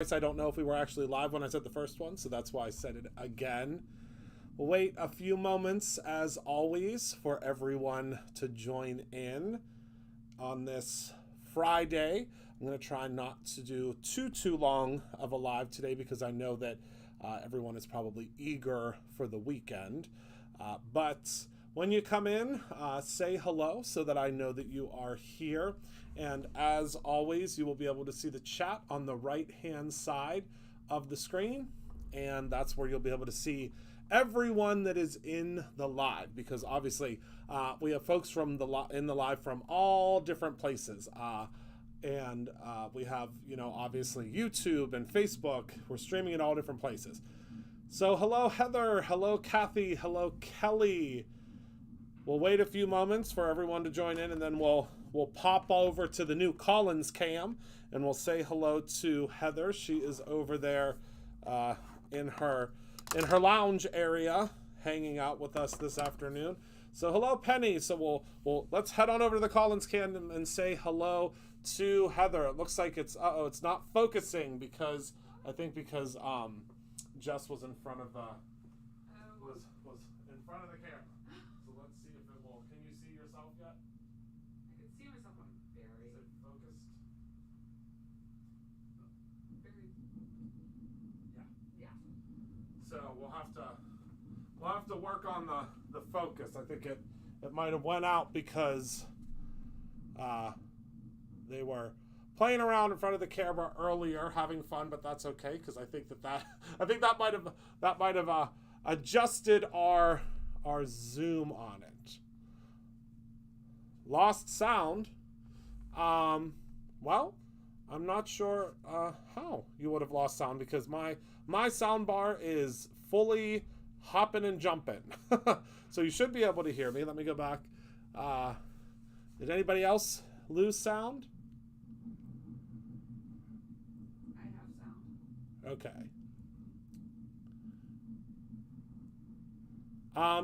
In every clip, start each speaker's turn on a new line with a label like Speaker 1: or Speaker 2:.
Speaker 1: I don't know if we were actually live when I said the first one, so that's why I said it again. We'll wait a few moments, as always, for everyone to join in on this Friday. I'm going to try not to do too long of a live today because I know that everyone is probably eager for the weekend. But when you come in, say hello so that I know that you are here. And as always, you will be able to see the chat on the right-hand side of the screen. And that's where you'll be able to see everyone that is in the live, because obviously we have folks from in the live from all different places. And we have, obviously YouTube and Facebook. We're streaming in all different places. So hello, Heather. Hello, Kathy. Hello, Kelly. We'll wait a few moments for everyone to join in, and then we'll pop over to the new Collins cam, and we'll say hello to Heather. She is over there in her lounge area, hanging out with us this afternoon. So hello, Penny. So let's head on over to the Collins cam and say hello to Heather. It looks like it's not focusing because Jess was in front of the was in front of the camera. So let's see if it will. Can you see yourself yet?
Speaker 2: I can see myself. I'm very.
Speaker 1: Is it focused?
Speaker 2: Very.
Speaker 1: Yeah. So we'll have to work on the focus. I think it might have went out because they were playing around in front of the camera earlier, having fun, but that's okay because I think that might have adjusted our zoom on it. Lost sound. Well, I'm not sure how you would have lost sound because my sound bar is fully hopping and jumping. So you should be able to hear me. Let me go back. Did anybody else lose sound?
Speaker 2: I have sound.
Speaker 1: Okay.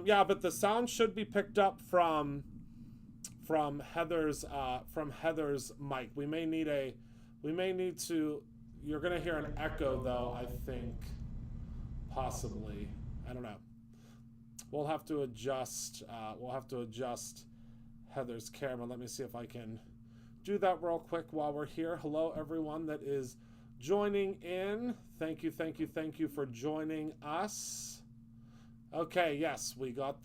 Speaker 1: Yeah, but the sound should be picked up from Heather's mic. We may need to. You're gonna hear an echo though. I think possibly. I don't know. We'll have to adjust. Heather's camera. Let me see if I can do that real quick while we're here. Hello, everyone that is joining in. Thank you for joining us. Okay, yes, we got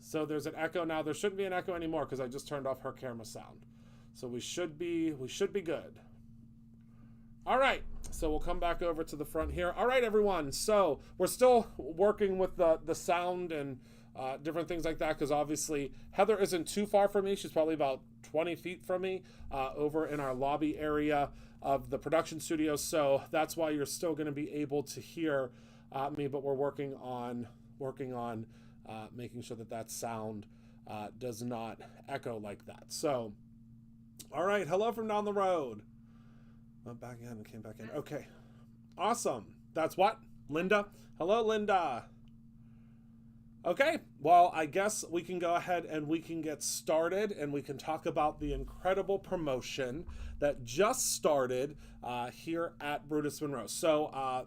Speaker 1: so there's an echo now. There shouldn't be an echo anymore because I just turned off her camera sound. So we should be good. All right, so we'll come back over to the front here. All right, everyone. So we're still working with the sound and different things like that because obviously Heather isn't too far from me. She's probably about 20 feet from me over in our lobby area of the production studio. So that's why you're still going to be able to hear me, but we're working on making sure that sound does not echo like that. So, all right, hello from down the road. Went back in and came back in. Okay, awesome. That's what? Linda? Hello, Linda. Okay, well, I guess we can go ahead and we can get started and we can talk about the incredible promotion that just started here at Brutus Monroe. So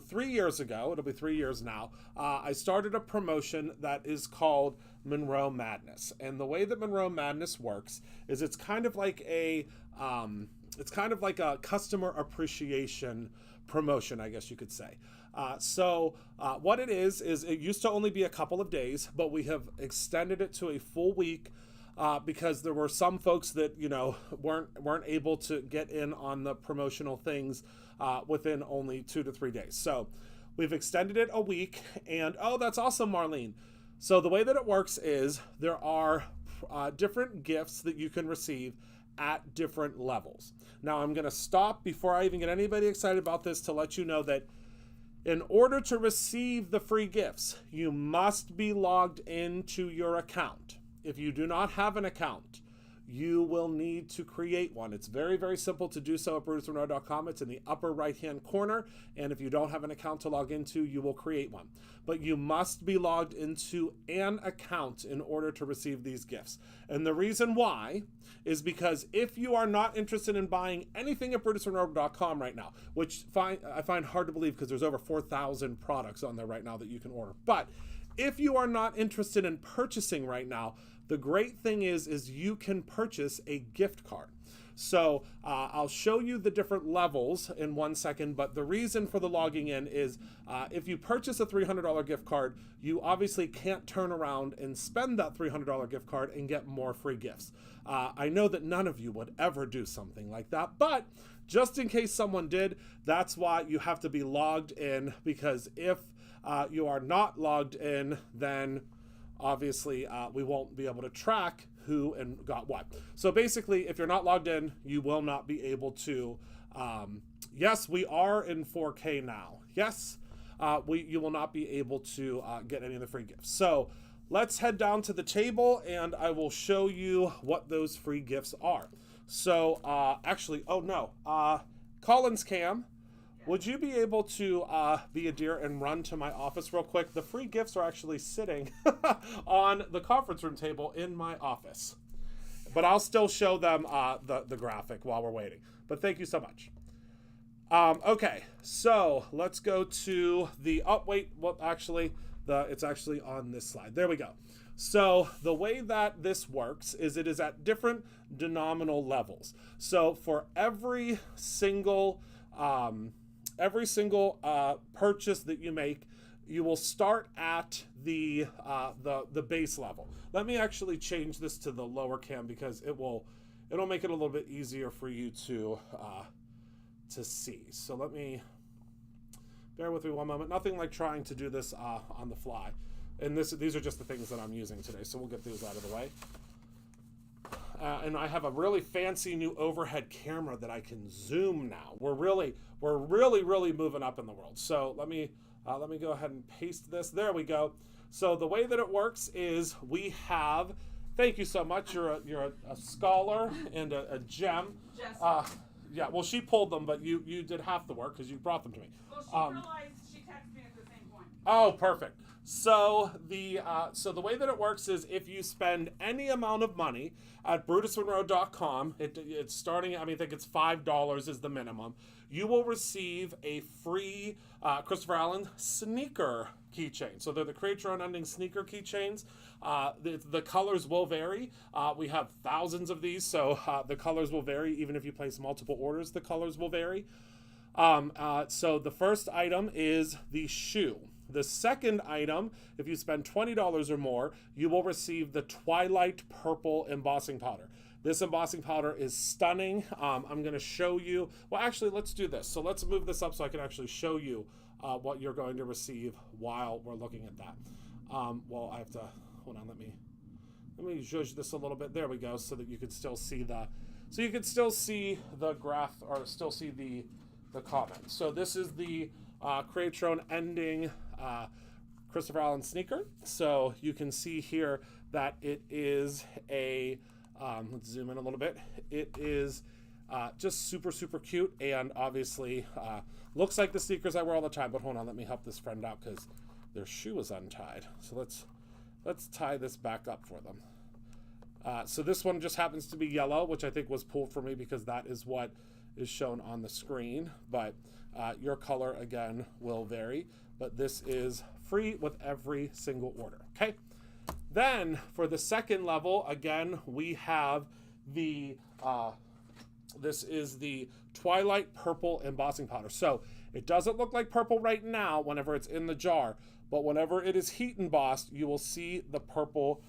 Speaker 1: 3 years ago, it'll be 3 years now, I started a promotion that is called Monroe Madness. And the way that Monroe Madness works is it's kind of like a customer appreciation promotion, I guess you could say. So what it is it used to only be a couple of days, but we have extended it to a full week because there were some folks that weren't able to get in on the promotional things within only 2 to 3 days. So we've extended it a week, and that's awesome, Marlene. So the way that it works is there are different gifts that you can receive at different levels. Now I'm going to stop before I even get anybody excited about this to let you know that in order to receive the free gifts, you must be logged into your account. If you do not have an account, you will need to create one. It's very, very simple to do so at BrutusMonroe.com. It's in the upper right-hand corner, and if you don't have an account to log into, you will create one. But you must be logged into an account in order to receive these gifts. And the reason why is because if you are not interested in buying anything at BrutusMonroe.com right now, which I find hard to believe because there's over 4,000 products on there right now that you can order. But if you are not interested in purchasing right now, the great thing is you can purchase a gift card. So I'll show you the different levels in 1 second, but the reason for the logging in is if you purchase a $300 gift card, you obviously can't turn around and spend that $300 gift card and get more free gifts. I know that none of you would ever do something like that, but just in case someone did, that's why you have to be logged in, because if you are not logged in, then obviously we won't be able to track who and got what. So basically, if you're not logged in, you will not be able to, yes, we are in 4K now. Yes, you will not be able to get any of the free gifts. So let's head down to the table and I will show you what those free gifts are. So actually, oh no, Collins Cam, would you be able to be a dear and run to my office real quick? The free gifts are actually sitting on the conference room table in my office. But I'll still show them the graphic while we're waiting. But thank you so much. Okay, so let's go to the, oh wait, well actually, it's actually on this slide. There we go. So the way that this works is it is at different denominal levels. So for every single purchase that you make, you will start at the base level. Let me actually change this to the lower cam because it'll make it a little bit easier for you to see. So let me, bear with me one moment. Nothing like trying to do this on the fly. And these are just the things that I'm using today, so we'll get those out of the way. And I have a really fancy new overhead camera that I can zoom now. We're really moving up in the world. So let me go ahead and paste this. There we go. So the way that it works is we have, thank you so much. You're a scholar and a gem. Yeah, well, she pulled them, but you did half the work because you brought them to me.
Speaker 2: Well, she realized she texted me at the same point.
Speaker 1: Oh, perfect. So the way that it works is if you spend any amount of money at BrutusMonroe.com, it's starting, I think it's $5 is the minimum, you will receive a free Christopher Allen sneaker keychain. So they're the Create Your Own Ending sneaker keychains. The colors will vary. We have thousands of these, so the colors will vary. Even if you place multiple orders, the colors will vary. So the first item is the shoe. The second item, if you spend $20 or more, you will receive the Twilight Purple embossing powder. This embossing powder is stunning. I'm going to show you. Well, actually, let's do this. So let's move this up so I can actually show you what you're going to receive while we're looking at that. Well, I have to, hold on, let me zhuzh this a little bit. There we go, so that you can still see the graph, or still see the comment. So this is the Create Your Own Ending Christopher Allen sneaker. So you can see here that it is a, let's zoom in a little bit. It is just super, super cute, and obviously looks like the sneakers I wear all the time. But hold on, let me help this friend out because their shoe is untied. So let's tie this back up for them. So this one just happens to be yellow, which I think was pulled for me because that is what is shown on the screen. But your color, again, will vary. But this is free with every single order, okay? Then, for the second level, again, we have the, this is the Twilight Purple embossing powder. So, it doesn't look like purple right now whenever it's in the jar, but whenever it is heat embossed, you will see the purple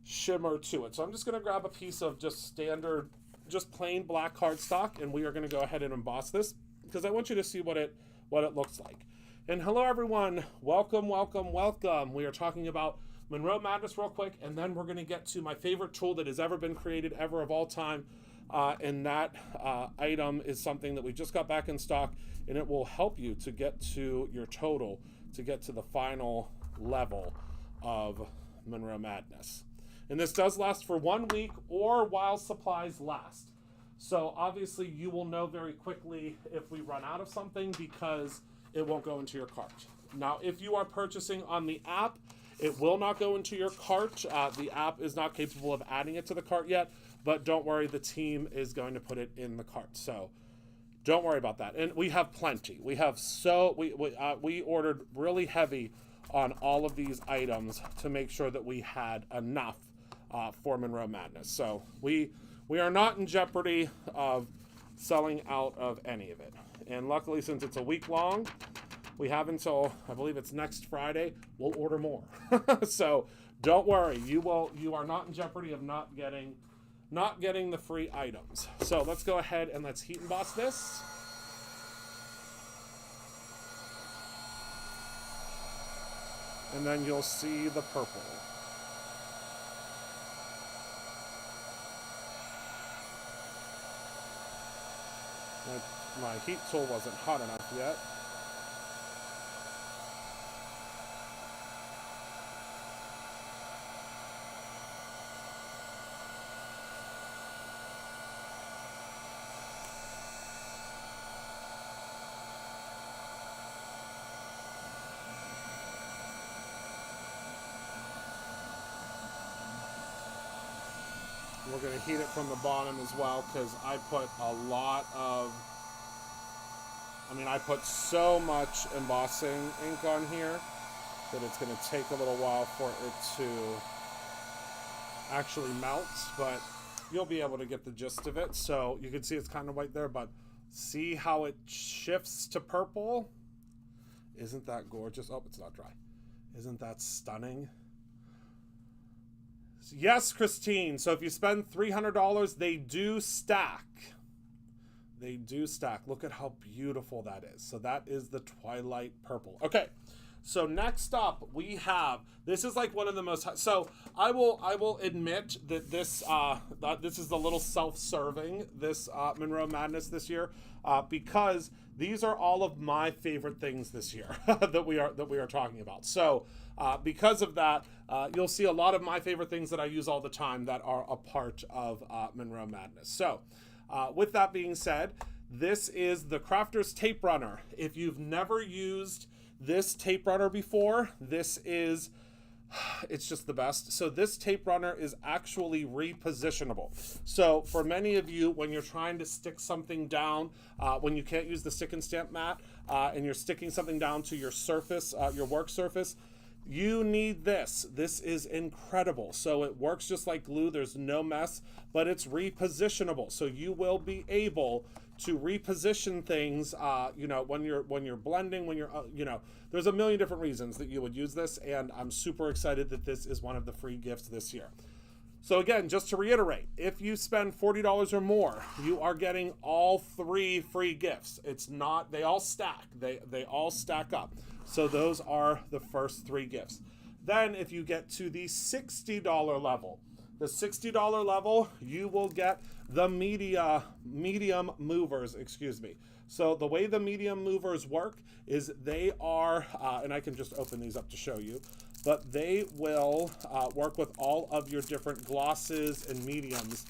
Speaker 1: shimmer to it. So, I'm just going to grab a piece of just standard, just plain black cardstock, and we are going to go ahead and emboss this because I want you to see what it looks like. And hello everyone, welcome. We are talking about Monroe Madness real quick, and then we're going to get to my favorite tool that has ever been created ever of all time, and that item is something that we just got back in stock, and it will help you to get to your total, to get to the final level of Monroe Madness. And this does last for 1 week or while supplies last. So obviously you will know very quickly if we run out of something because it won't go into your cart. Now, if you are purchasing on the app, it will not go into your cart. The app is not capable of adding it to the cart yet, but don't worry, the team is going to put it in the cart. So don't worry about that. And we have plenty. We have we ordered really heavy on all of these items to make sure that we had enough for Monroe Madness. So we are not in jeopardy of selling out of any of it. And luckily, since it's a week long, we have until, I believe it's next Friday, we'll order more. So don't worry, you are not in jeopardy of not getting the free items. So let's go ahead and let's heat emboss this. And then you'll see the purple. My heat tool wasn't hot enough yet. We're going to heat it from the bottom as well because I put I put so much embossing ink on here that it's going to take a little while for it to actually melt, but you'll be able to get the gist of it. So you can see it's kind of white there, but see how it shifts to purple? Isn't that gorgeous? Oh, it's not dry. Isn't that stunning? Yes, Christine. So if you spend $300, they do stack. They do stack. Look at how beautiful that is. So that is the Twilight Purple. Okay. So next up we have, this is like one of the most, so I will admit that this is a little self-serving, this Monroe Madness this year, because these are all of my favorite things this year that we are talking about. So because of that, you'll see a lot of my favorite things that I use all the time that are a part of Monroe Madness. So with that being said, this is the Crafters Tape Runner. If you've never used this tape runner before, it's just the best. So this tape runner is actually repositionable. So for many of you, when you're trying to stick something down, when you can't use the stick and stamp mat, and you're sticking something down to your surface, your work surface, you need this. This is incredible. So it works just like glue. There's no mess, but it's repositionable. So you will be able to reposition things, when you're blending, when you're, there's a million different reasons that you would use this. And I'm super excited that this is one of the free gifts this year. So again, just to reiterate, if you spend $40 or more, you are getting all 3 free gifts. It's not, they all stack. They all stack up. So those are the first 3 gifts. Then if you get to the $60 level, you will get the medium movers, So the way the medium movers work is they are, and I can just open these up to show you, but they will work with all of your different glosses and mediums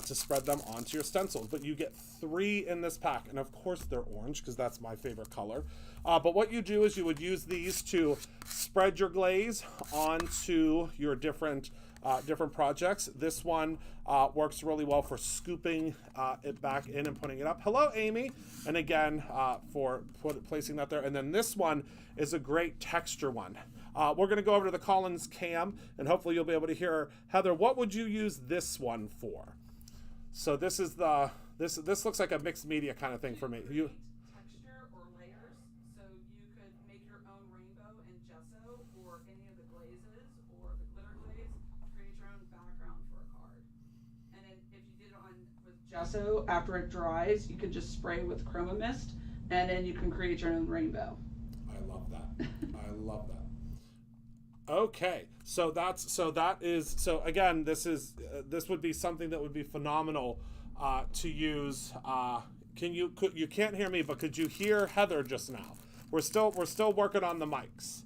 Speaker 1: to spread them onto your stencils. But you get 3 in this pack, and of course they're orange because that's my favorite color. But what you do is you would use these to spread your glaze onto your different projects. This one works really well for scooping it back in and putting it up. Hello, Amy. And again, for placing that there. And then this one is a great texture one. We're going to go over to the Collins cam, and hopefully you'll be able to hear. Heather, what would you use this one for? So this is this looks like a mixed media kind of thing for me.
Speaker 2: Texture or layers, so you could make your own rainbow in gesso or any of the glazes or the glitter glaze, create your own background for a card. And then if you did it with gesso, after it dries, you can just spray with chroma mist, and then you can create your own rainbow.
Speaker 1: I love that. I love that. Okay, so again, this would be something that would be phenomenal to use. You can't hear me, but could you hear Heather just now? We're still working on the mics.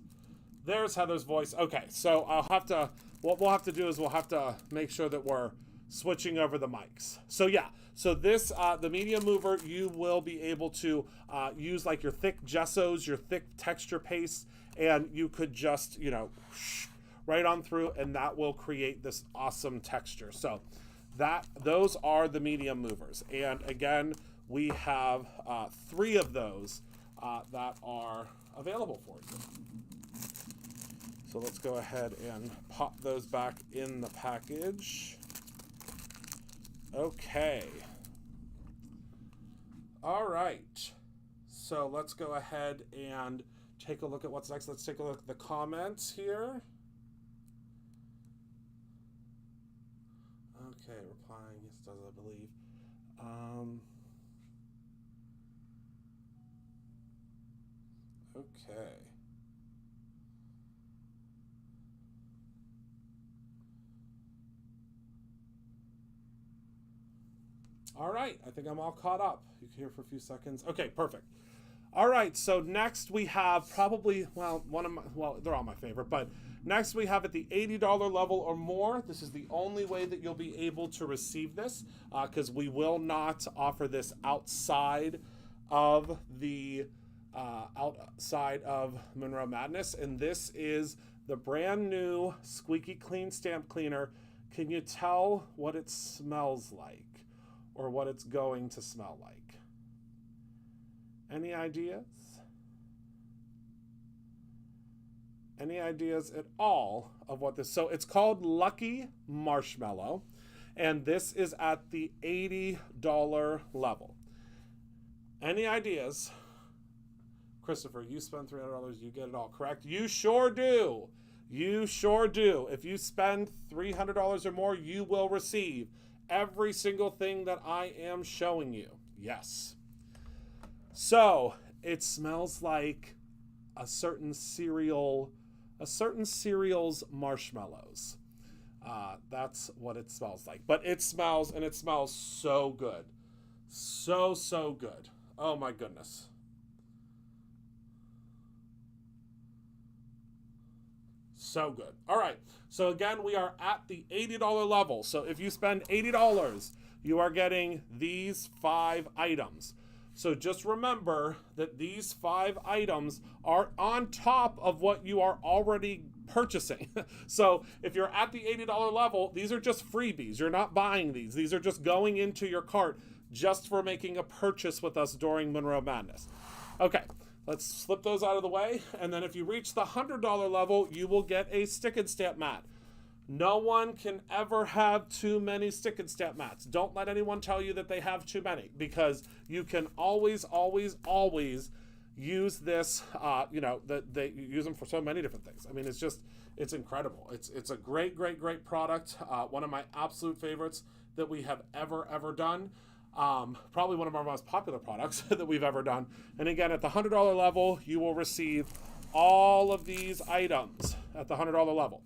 Speaker 1: There's Heather's voice. Okay, so I'll have to what we'll have to do is we'll have to make sure that we're switching over the mics. So yeah, so this, the media mover, you will be able to use like your thick gessos, your thick texture paste, and you could just, you know, right on through, and that will create this awesome texture. So those are the medium movers. And again, we have 3 of those that are available for you. So let's go ahead and pop those back in the package. Okay. All right. So let's go ahead and take a look at what's next. Let's take a look at the comments here. Okay, replying, yes, does I believe. Okay. All right, I think I'm all caught up. You can hear for a few seconds. Okay, perfect. All right, so next we have probably, well, they're all my favorite, but next we have at the $80 level or more. This is the only way that you'll be able to receive this, because we will not offer this outside of the Monroe Madness. And this is the brand new Squeaky Clean Stamp Cleaner. Can you tell what it smells like, or what it's going to smell like? Any ideas? Any ideas at all of what this? So it's called Lucky Marshmallow, and this is at the $80 level. Any ideas? Christopher, you spend $300, you get it all correct. You sure do. You sure do. If you spend $300 or more, you will receive every single thing that I am showing you. Yes. So it smells like a certain cereal's marshmallows. That's what it smells like. But it smells, and it smells so good. So good. Oh my goodness. So good. All right. So again, we are at the $80 level. So if you spend $80, you are getting these 5 items. So just remember that these 5 items are on top of what you are already purchasing. So if you're at the $80 level, these are just freebies. You're not buying these. These are just going into your cart just for making a purchase with us during Monroe Madness. Okay, let's slip those out of the way. And then if you reach the $100 level, you will get a stick and stamp mat. No one can ever have too many stick and stamp mats. Don't let anyone tell you that they have too many, because you can always use this. They use them for so many different things. I mean, it's incredible. It's a great product. One of my absolute favorites that we have ever done. Probably one of our most popular products that we've ever done. And again, at the $100 level, you will receive all of these items at the $100 level.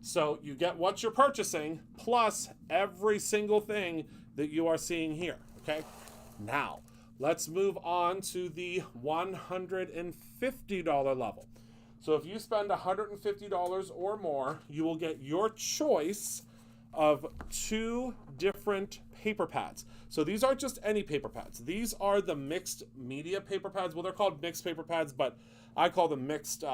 Speaker 1: So you get what you're purchasing plus every single thing that you are seeing here, okay? Now, let's move on to the $150 level. So if you spend $150 or more, you will get your choice of 2 different paper pads. So these aren't just any paper pads. These are the mixed media paper pads. Well, they're called mixed paper pads, but I call them mixed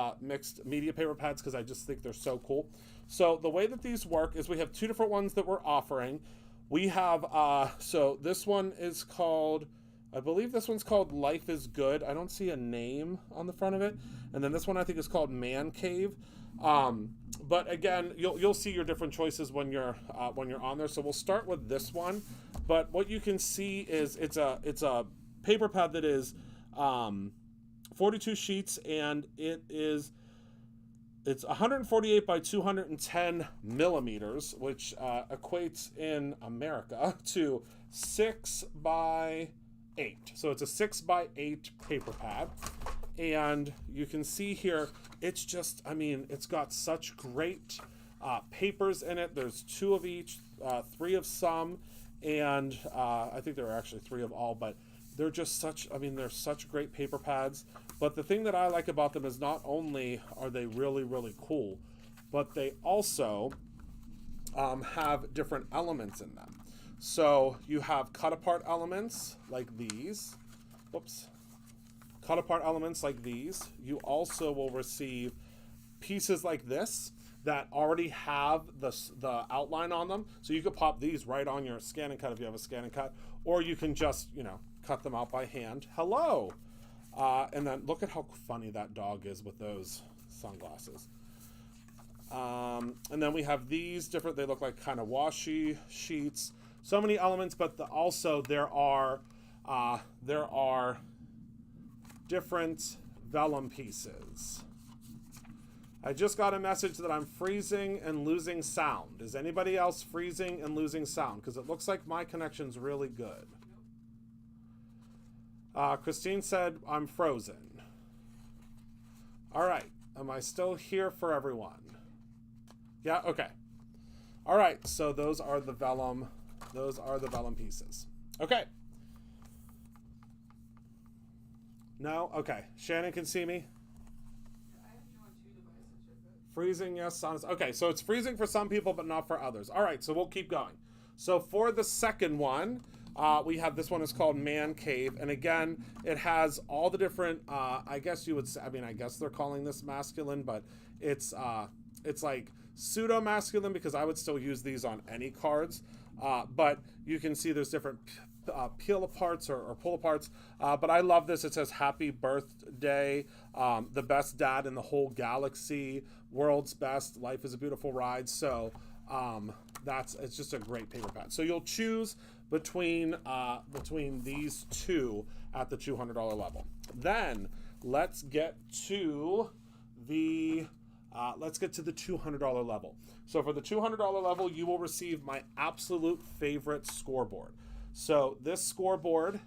Speaker 1: media paper pads because I just think they're so cool. So the way that these work is we have 2 different ones that we're offering. We have, so this one is called, I believe this one's called Life is Good. I don't see a name on the front of it. And then this one I think is called Man Cave. But again, you'll see your different choices when you're on there. So we'll start with this one. But what you can see is it's a paper pad that is 42 sheets, and it's 148 by 210 millimeters, which equates in America to 6 by 8. So it's a 6 by 8 paper pad. And you can see here, it's just, I mean, it's got such great papers in it. There's 2 of each, 3 of some, and I think there are actually 3 of all, but they're just such, I mean, they're such great paper pads. But the thing that I like about them is not only are they really cool, but they also have different elements in them. So you have cut apart elements like these. Whoops. Cut apart elements like these. You also will receive pieces like this that already have the outline on them. So you could pop these right on your scan and cut if you have a scan and cut, or you can just, cut them out by hand. Hello. And then look at how funny that dog is with those sunglasses. And then we have these different, they look like kind of washi sheets. So many elements, but also there are different vellum pieces. I just got a message that I'm freezing and losing sound. Is anybody else freezing and losing sound? Because it looks like my connection's really good. Christine said I'm frozen. All right. Am I still here for everyone? Yeah, okay. All right, so those are the vellum pieces. Okay. No? Okay. Shannon can see me?
Speaker 2: I have you on 2 devices, you're good.
Speaker 1: Freezing, yes. Okay, so it's freezing for some people, but not for others. All right, so we'll keep going. So for the second one, we have this one is called Man Cave. And again, it has all the different, I guess you would say, I guess they're calling this masculine, but it's like pseudo masculine because I would still use these on any cards. But you can see there's different peel aparts or pull aparts. But I love this. It says happy birthday, the best dad in the whole galaxy, world's best, life is a beautiful ride. So it's just a great paper pad. So you'll choose between these two at the $200 level. Then let's get to the $200 level. So for the $200 level, you will receive my absolute favorite scoreboard. So this scoreboard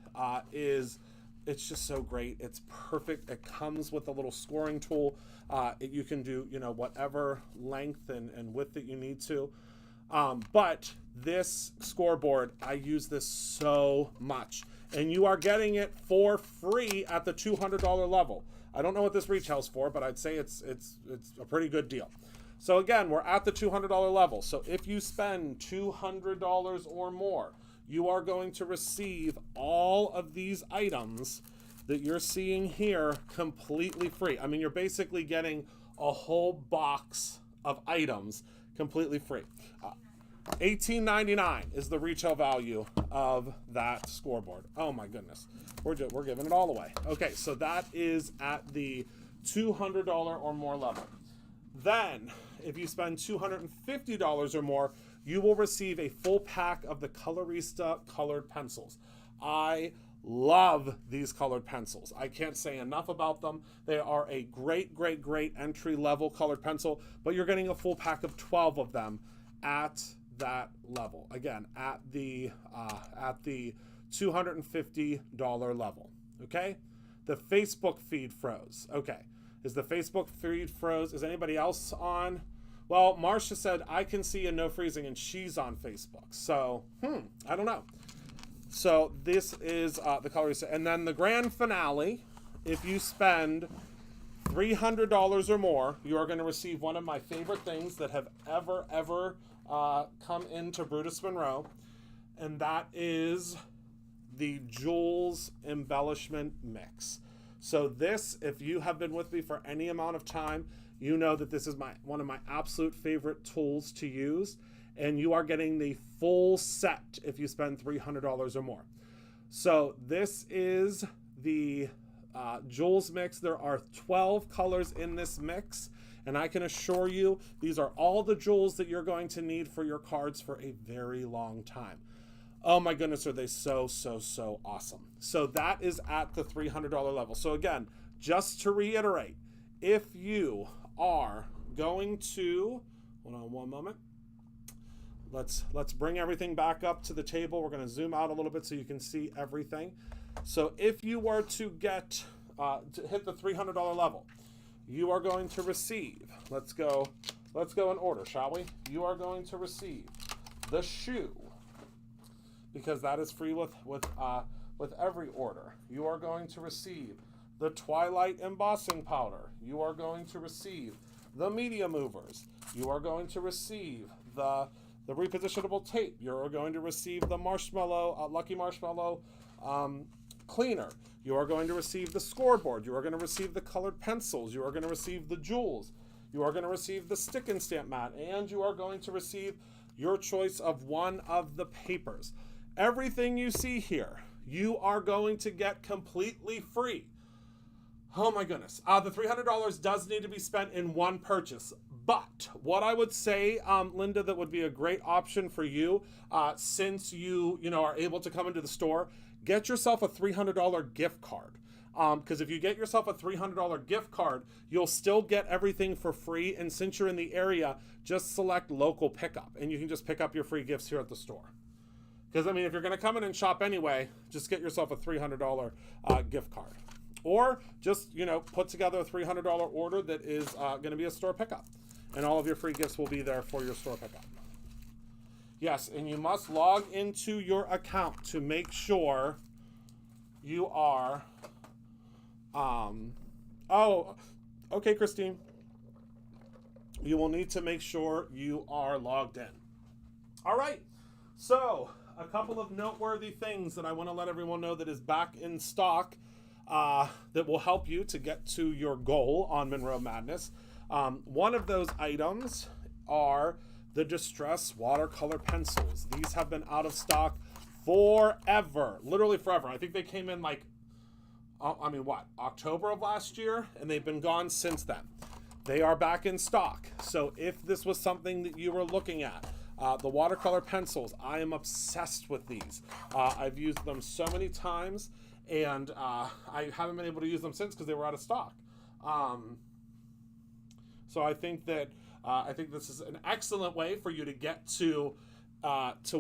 Speaker 1: it's just so great. It's perfect. It comes with a little scoring tool. You can do, whatever length and width that you need to. But this scoreboard, I use this so much. And you are getting it for free at the $200 level. I don't know what this retails for, but I'd say it's a pretty good deal. So again, we're at the $200 level. So if you spend $200 or more, you are going to receive all of these items that you're seeing here completely free. I mean, you're basically getting a whole box of items completely free. $18.99 is the retail value of that scoreboard. Oh my goodness. We're giving it all away. Okay, so that is at the $200 or more level. Then, if you spend $250 or more, you will receive a full pack of the Colorista colored pencils. I love these colored pencils. I can't say enough about them. They are a great, great, great entry-level colored pencil, but you're getting a full pack of 12 of them at that level. Again, at the $250 level. Okay? The Facebook feed froze. Okay. Is the Facebook feed froze? Is anybody else on? Well, Marcia said, I can see a no freezing, and she's on Facebook. So, I don't know. So this is the Colorista. And then the grand finale, if you spend $300 or more, you are going to receive one of my favorite things that have ever come into Brutus Monroe, and that is the Jules Embellishment Mix. So this, if you have been with me for any amount of time, you know that this is one of my absolute favorite tools to use, and you are getting the full set if you spend $300 or more. So this is the Jules mix. There are 12 colors in this mix, and I can assure you these are all the Jules that you're going to need for your cards for a very long time. Oh my goodness, are they so awesome. So that is at the $300 level. So again, just to reiterate, if you are going to, hold on one moment. Let's bring everything back up to the table. We're going to zoom out a little bit so you can see everything. So if you were to get to hit the $300 level, you are going to receive. Let's go in order, shall we? You are going to receive the shoe, because that is free with every order. You are going to receive the Twilight embossing powder. You are going to receive the media movers. You are going to receive the the repositionable tape. You're going to receive the marshmallow, Lucky Marshmallow cleaner. You are going to receive the scoreboard. You are going to receive the colored pencils. You are going to receive the jewels. You are going to receive the stick and stamp mat, and you are going to receive your choice of one of the papers. Everything you see here, you are going to get completely free. Oh my goodness. The $300 does need to be spent in one purchase. But what I would say, Linda, that would be a great option for you, since you are able to come into the store, get yourself a $300 gift card. Because if you get yourself a $300 gift card, you'll still get everything for free. And since you're in the area, just select local pickup, and you can just pick up your free gifts here at the store. Because, I mean, if you're going to come in and shop anyway, just get yourself a $300 gift card. Or just, put together a $300 order that is going to be a store pickup. And all of your free gifts will be there for your store pickup. Yes, and you must log into your account to make sure you are... oh, okay, Christine. You will need to make sure you are logged in. All right, so a couple of noteworthy things that I want to let everyone know that is back in stock that will help you to get to your goal on Monroe Madness. One of those items are the Distress watercolor pencils. These have been out of stock forever, literally forever. I think they came in October of last year, and they've been gone since then. They are back in stock. So if this was something that you were looking at, the watercolor pencils, I am obsessed with these. I've used them so many times, and I haven't been able to use them since because they were out of stock. So I think that this is an excellent way for you to get to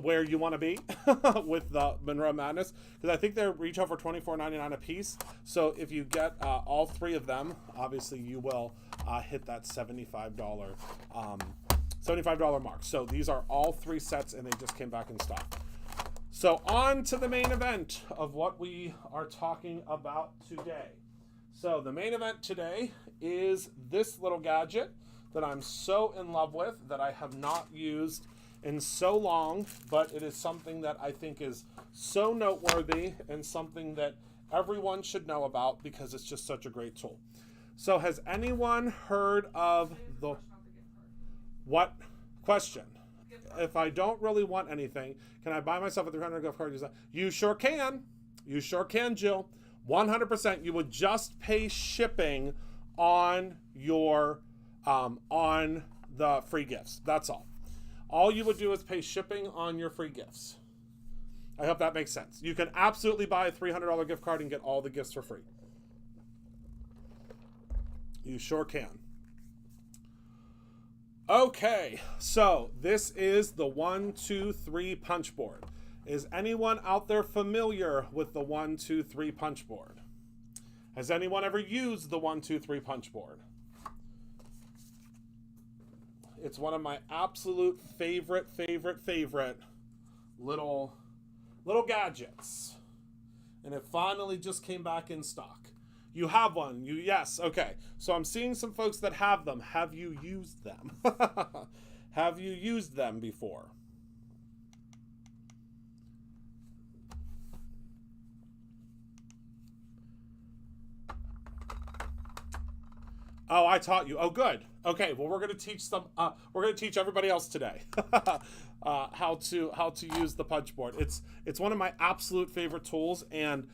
Speaker 1: where you want to be with the Monroe Madness, because I think they retail for $24.99 a piece. So if you get all three of them, obviously you will hit that $75 mark. So these are all three sets, and they just came back in stock. So on to the main event of what we are talking about today. So the main event today is this little gadget that I'm so in love with, that I have not used in so long, but it is something that I think is so noteworthy and something that everyone should know about because it's just such a great tool. So has anyone heard of the... What? Question. If I don't really want anything, can I buy myself a $300 gift card? You sure can. You sure can, Jill. 100%. You would just pay shipping on your on the free gifts. That's all. All you would do is pay shipping on your free gifts. I hope that makes sense. You can absolutely buy a $300 gift card and get all the gifts for free. You sure can. Okay, so this is the 1, 2, 3 punch board. Is anyone out there familiar with the 1, 2, 3 punch board? Has anyone ever used the 1, 2, 3 punch board? It's one of my absolute favorite little gadgets. And it finally just came back in stock. You have one. Yes, okay. So I'm seeing some folks that have them. Have you used them? Have you used them before? Oh, I taught you. Oh, good. Okay, well, we're going to teach some. We're going to teach everybody else today how to use the punch board. It's one of my absolute favorite tools, and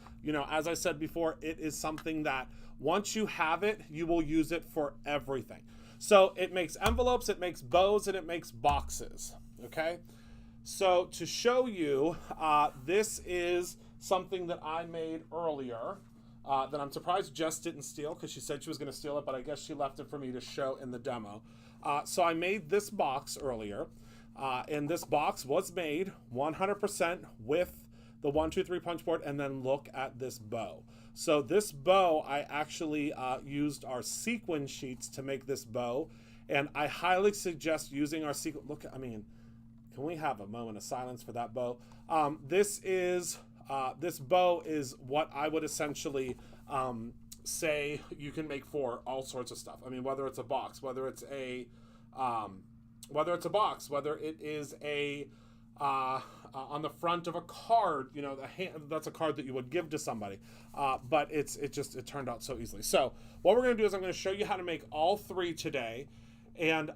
Speaker 1: as I said before, it is something that once you have it, you will use it for everything. So it makes envelopes, it makes bows, and it makes boxes. Okay, so to show you, this is something that I made earlier. That I'm surprised Jess didn't steal, because she said she was going to steal it, but I guess she left it for me to show in the demo. So I made this box earlier, and this box was made 100% with the 1, 2, 3 punch board, and then look at this bow. So this bow, I actually used our sequin sheets to make this bow, and I highly suggest using our sequin. Look, I mean, can we have a moment of silence for that bow? This bow is what I would essentially say you can make for all sorts of stuff. I mean, whether it's a box, whether it's a whether it's a box, whether it is a on the front of a card, you know, that's a card that you would give to somebody. But it turned out so easily. So what we're going to do is I'm going to show you how to make all three today. And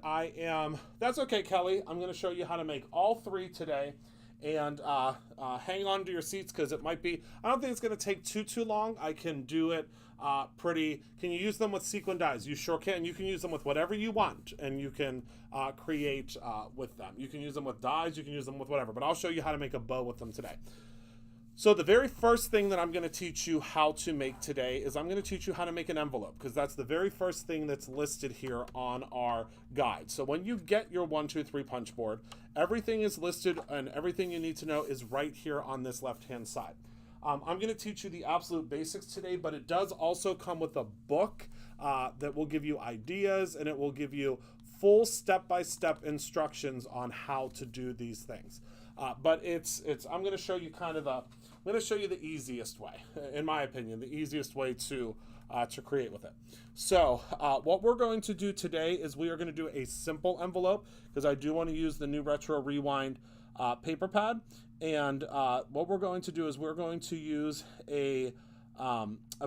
Speaker 1: that's okay, Kelly. I'm going to show you how to make all three today. And hang on to your seats because it might be, I don't think it's going to take too long. I can do it can you use them with sequin dies? You sure can. You can use them with whatever you want, and you can create with them. You can use them with dies, you can use them with whatever, but I'll show you how to make a bow with them today. So the very first thing that I'm going to teach you how to make today is I'm going to teach you how to make an envelope, because that's the very first thing that's listed here on our guide. So when you get your 1, 2, 3 punch board, everything is listed and everything you need to know is right here on this left-hand side. I'm going to teach you the absolute basics today, but it does also come with a book that will give you ideas, and it will give you full step-by-step instructions on how to do these things. But I'm going to show you the easiest way, in my opinion, the easiest way to create with it. So what we're going to do today is we are going to do a simple envelope, because I do want to use the new Retro Rewind paper pad. And what we're going to do is we're going to use a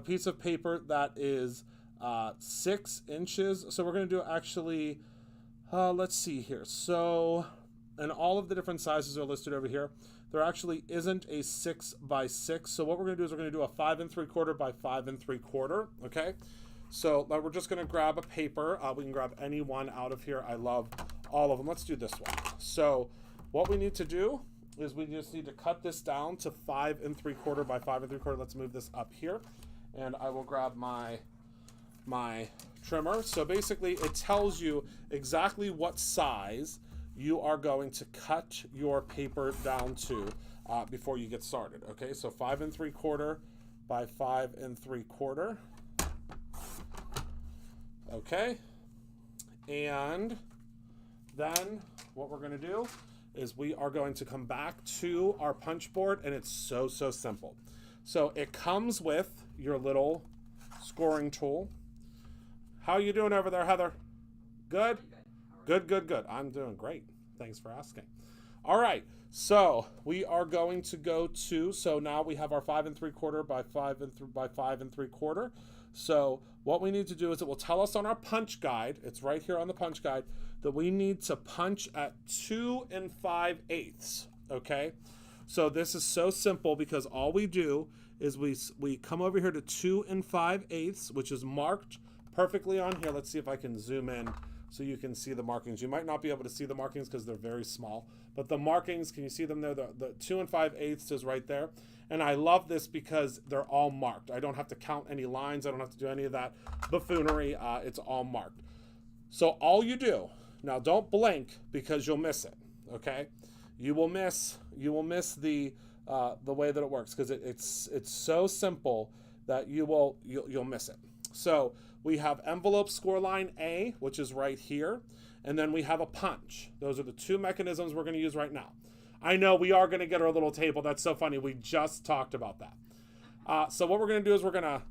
Speaker 1: piece of paper that is 6 inches. So we're going to do actually, let's see here. So, and all of the different sizes are listed over here. There actually isn't a 6 by 6. So what we're going to do is we're going to do a 5 3/4 by 5 3/4. Okay. So we're just going to grab a paper. We can grab any one out of here. I love all of them. Let's do this one. So what we need to do is we just need to cut this down to 5 3/4 by 5 3/4. Let's move this up here, and I will grab my trimmer. So basically it tells you exactly what size you are going to cut your paper down to before you get started. Okay, so 5 3/4 by 5 3/4. Okay, and then what we're going to do is we are going to come back to our punch board, and it's so simple. So it comes with your little scoring tool. How are you doing over there, Heather? Good? Good. I'm doing great. Thanks for asking. All right, so we are going to go to, so now we have our 5 3/4 by 5 3/4. So what we need to do is it will tell us on our punch guide, it's right here on the punch guide, that we need to punch at 2 5/8. Okay, so this is so simple because all we do is we come over here to 2 5/8, which is marked perfectly on here. Let's see if I can zoom in so you can see the markings. You might not be able to see the markings because they're very small, but the markings, can you see them there? The 2 5/8 is right there. And I love this because they're all marked. I don't have to count any lines. I don't have to do any of that buffoonery. It's all marked. So all you do, now don't blink because you'll miss it, okay? You will miss the way that it works because it's so simple that you'll miss it. So we have envelope score line A, which is right here, and then we have a punch. Those are the two mechanisms we're going to use right now. I know we are going to get our little table. That's so funny. We just talked about that. So what we're going to do is we're going to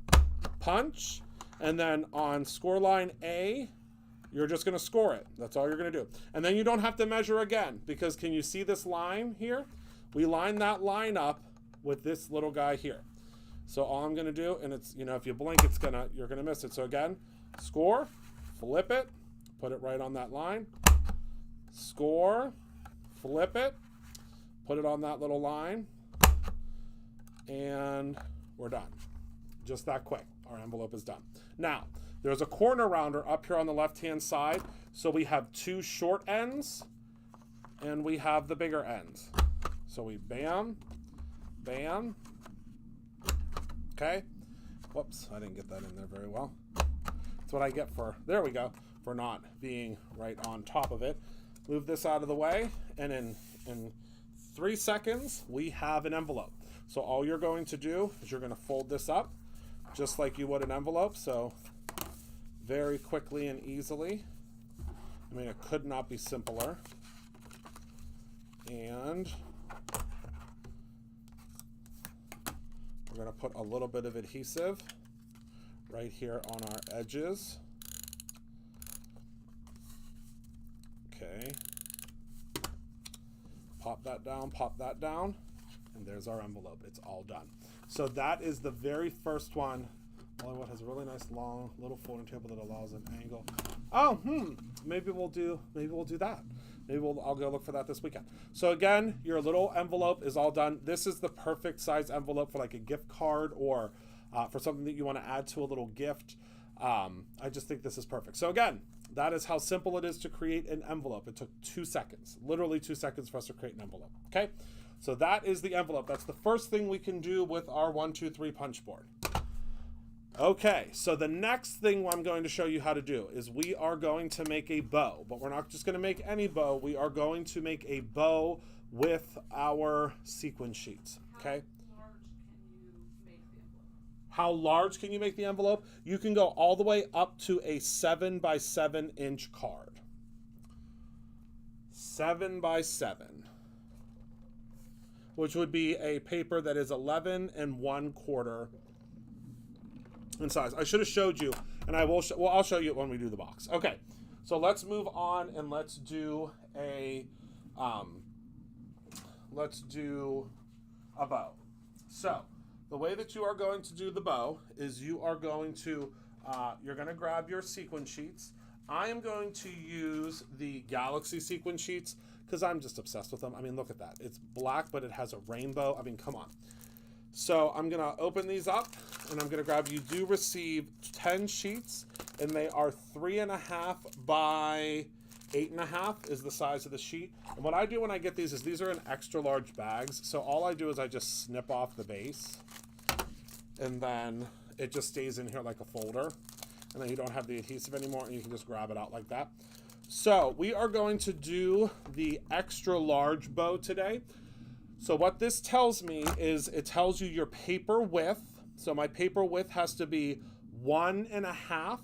Speaker 1: punch, and then on score line A, you're just going to score it. That's all you're going to do. And then you don't have to measure again, because can you see this line here? We line that line up with this little guy here. So all I'm going to do, and it's, you know, if you blink, you're going to miss it. So again, score, flip it, put it right on that line, score, flip it, put it on that little line, and we're done. Just that quick. Our envelope is done. Now, there's a corner rounder up here on the left-hand side. So we have 2 short ends, and we have the bigger ends. So we bam, bam. Okay. Whoops, I didn't get that in there very well. That's what I get there we go, for not being right on top of it. Move this out of the way, and in 3 seconds, we have an envelope. So all you're going to do is you're going to fold this up just like you would an envelope. So very quickly and easily. I mean, it could not be simpler. And we're going to put a little bit of adhesive right here on our edges. Okay. Pop that down, and there's our envelope. It's all done. So that is the very first one. Hollywood has a really nice long little folding table that allows an angle. Oh, maybe we'll do that. I'll go look for that this weekend. So again, your little envelope is all done. This is the perfect size envelope for like a gift card or for something that you want to add to a little gift. I just think this is perfect. So again, that is how simple it is to create an envelope. It took 2 seconds, literally 2 seconds for us to create an envelope. Okay, so that is the envelope. That's the first thing we can do with our 1, 2, 3 punch board. Okay, so the next thing I'm going to show you how to do is we are going to make a bow, but we're not just going to make any bow. We are going to make a bow with our sequin sheets. Okay. How large can you make the envelope? You can go all the way up to a 7 by 7 inch card. 7 by 7, which would be a paper that is 11 1/4 in size. I should have showed you, and I'll show you it when we do the box. Okay, so let's move on and let's do a bow. So the way that you are going to do the bow is you are going to you're going to grab your sequin sheets. I am going to use the Galaxy sequin sheets because I'm just obsessed with them. I mean, look at that. It's black, but it has a rainbow. I mean, come on. So I'm going to open these up, and I'm going to grab, you do receive 10 sheets, and they are 3.5 by 8.5 is the size of the sheet. And what I do when I get these is these are in extra large bags. So all I do is I just snip off the base, and then it just stays in here like a folder. And then you don't have the adhesive anymore, and you can just grab it out like that. So we are going to do the extra large bow today. So what this tells me is it tells you your paper width. So my paper width has to be 1.5,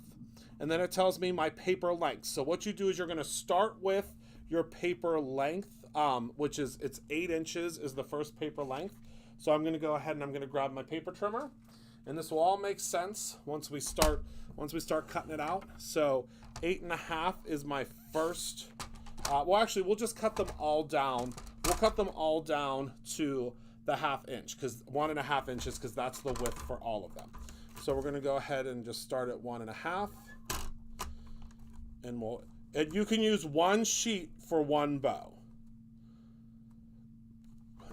Speaker 1: and then it tells me my paper length. So what you do is you're going to start with your paper length, which is it's 8 inches is the first paper length. So I'm going to go ahead and I'm going to grab my paper trimmer, and this will all make sense once we start cutting it out. So 8.5 is my first. Well, actually, we'll just cut them all down. We'll cut them all down to the 1/2 inch, because 1.5 inches, because that's the width for all of them. So we're going to go ahead and just start at 1.5, and you can use one sheet for one bow.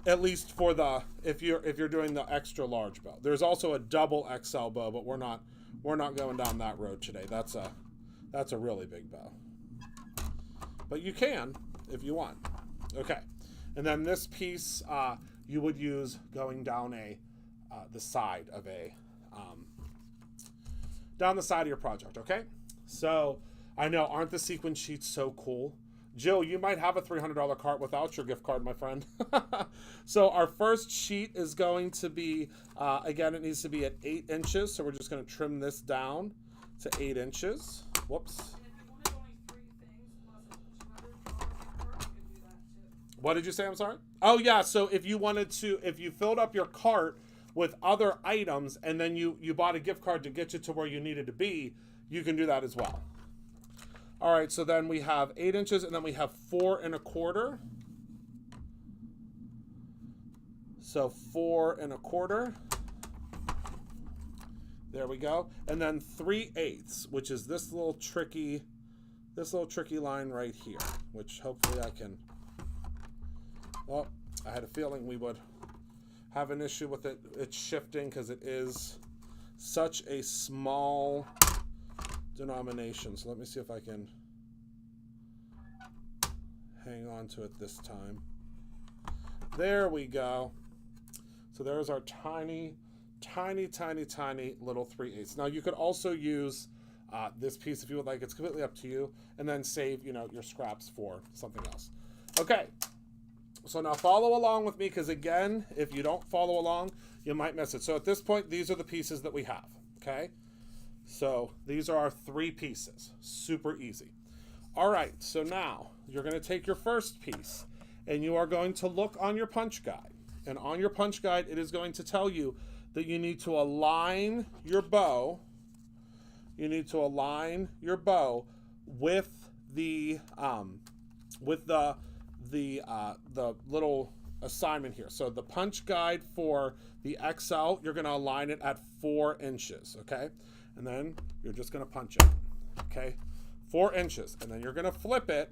Speaker 1: At least for the if you're doing the extra large bow. There's also a double XL bow, but we're not going down that road today. That's a really big bow. But you can if you want. Okay. And then this piece you would use going down the side of down the side of your project, okay? So I know, aren't the sequin sheets so cool? Jill, you might have a $300 cart without your gift card, my friend. So our first sheet is going to be, again, it needs to be at 8 inches. So we're just going to trim this down to 8 inches. Whoops. What did you say? I'm sorry? Oh, yeah. So if you filled up your cart with other items and then you bought a gift card to get you to where you needed to be, you can do that as well. All right. So then we have 8 inches, and then we have 4 1/4. So 4 1/4. There we go. And then 3/8, which is this little tricky line right here, which hopefully I can. Well, I had a feeling we would have an issue with it shifting because it is such a small denomination. So let me see if I can hang on to it this time. There we go. So there's our tiny little 3/8. Now you could also use this piece if you would like. It's completely up to you. And then save, your scraps for something else. Okay. So now follow along with me, because again, if you don't follow along, you might miss it. So at this point, these are the pieces that we have, okay? So these are our 3 pieces. Super easy. All right, so now you're going to take your first piece, and you are going to look on your punch guide. And on your punch guide, it is going to tell you that you need to align your bow. You need to align your bow with the the little assignment here. So the punch guide for the XL, you're going to align it at 4 inches, okay? And then you're just going to punch it, okay? 4 inches, and then you're going to flip it,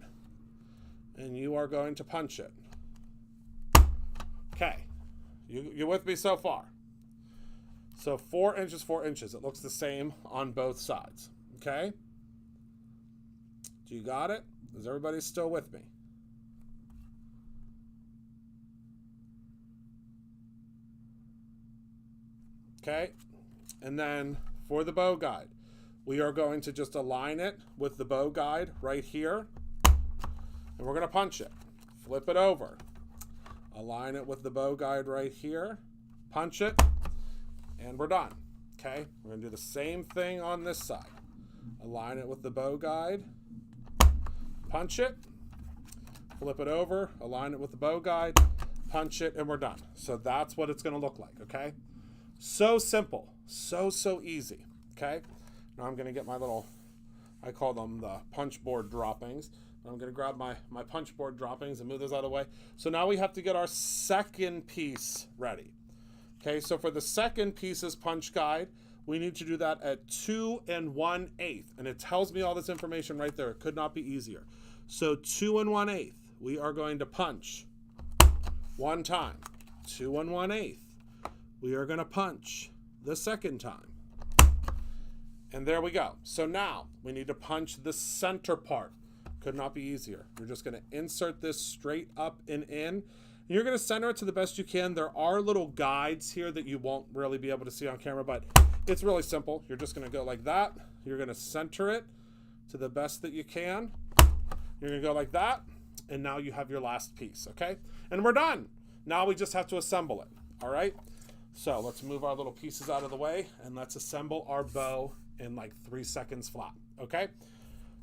Speaker 1: and you are going to punch it. Okay, you with me so far? So 4 inches, 4 inches. It looks the same on both sides, okay? Do you got it? Is everybody still with me? Okay, and then for the bow guide, we are going to just align it with the bow guide right here, and we're going to punch it. Flip it over. Align it with the bow guide right here, punch it, and we're done. Okay, we're going to do the same thing on this side. Align it with the bow guide, punch it, flip it over, align it with the bow guide, punch it, and we're done. So that's what it's going to look like, okay? So simple, so easy, okay? Now I'm going to get my little, I call them the punch board droppings. I'm going to grab my punch board droppings and move those out of the way. So now we have to get our second piece ready. Okay, so for the second piece's punch guide, we need to do that at 2 1/8. And it tells me all this information right there. It could not be easier. So 2 1/8, we are going to punch 1 time. 2 1/8. We are going to punch the second time. And there we go. So now we need to punch the center part. Could not be easier. You're just going to insert this straight up and in. You're going to center it to the best you can. There are little guides here that you won't really be able to see on camera, but it's really simple. You're just going to go like that. You're going to center it to the best that you can. You're going to go like that, and now you have your last piece, okay? And we're done. Now we just have to assemble it, all right? So let's move our little pieces out of the way, and let's assemble our bow in like 3 seconds flat, okay?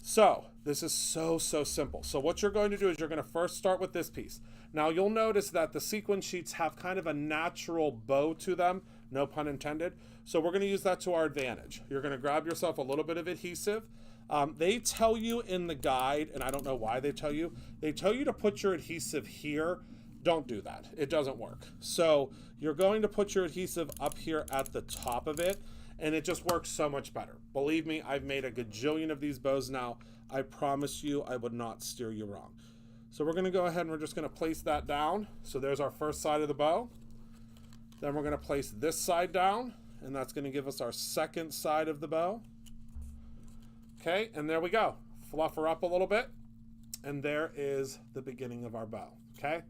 Speaker 1: So this is so simple. So what you're going to do is you're going to first start with this piece. Now you'll notice that the sequin sheets have kind of a natural bow to them, no pun intended. So we're going to use that to our advantage. You're going to grab yourself a little bit of adhesive. They tell you in the guide, and I don't know why they tell you to put your adhesive here. Don't do that. It doesn't work. So you're going to put your adhesive up here at the top of it, and it just works so much better. Believe me, I've made a gajillion of these bows now. I promise you I would not steer you wrong. So we're going to go ahead and we're just going to place that down. So there's our first side of the bow. Then we're going to place this side down, and that's going to give us our second side of the bow. Okay, and there we go. Fluff her up a little bit, and there is the beginning of our bow, okay?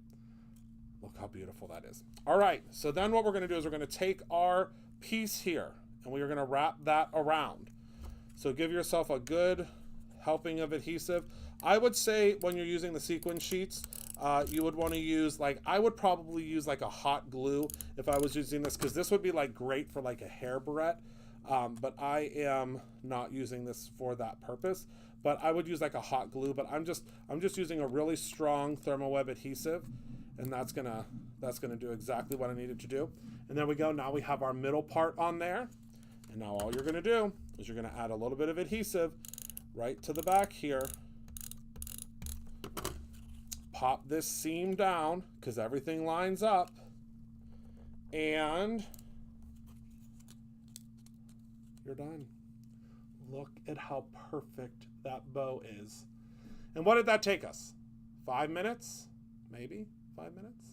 Speaker 1: Look how beautiful that is. All right, so then what we're going to do is we're going to take our piece here, and we are going to wrap that around. So give yourself a good helping of adhesive. I would say when you're using the sequin sheets, you would want to use, like, I would probably use like a hot glue if I was using this, because this would be like great for like a hair barrette. But I am not using this for that purpose. But I would use like a hot glue, but I'm just using a really strong Thermoweb adhesive, and that's gonna do exactly what I needed to do. And there we go. Now we have our middle part on there. And now all you're gonna do is you're gonna add a little bit of adhesive right to the back here. Pop this seam down because everything lines up. And you're done. Look at how perfect that bow is. And what did that take us? 5 minutes? Maybe 5 minutes?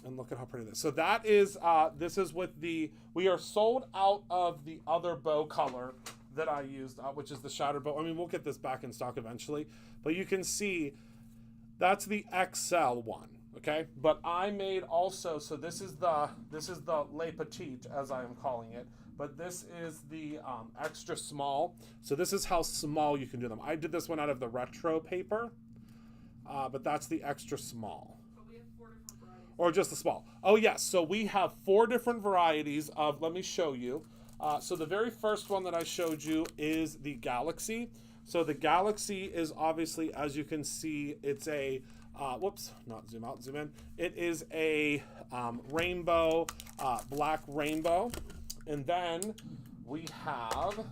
Speaker 1: And look at how pretty this is. So that is, this is with the, we are sold out of the other bow color that I used, which is the shattered bow. I mean, we'll get this back in stock eventually, but you can see that's the XL one, okay? But I made also, so this is the Le Petite, as I am calling it, but this is the extra small. So this is how small you can do them. I did this one out of the retro paper, but that's the extra small. Or just the small. Oh yes, so we have 4 different varieties of, let me show you. So the very first one that I showed you is the Galaxy. So the Galaxy is obviously, as you can see, it's a, whoops, not zoom out, zoom in. It is a rainbow, black rainbow. And then we have,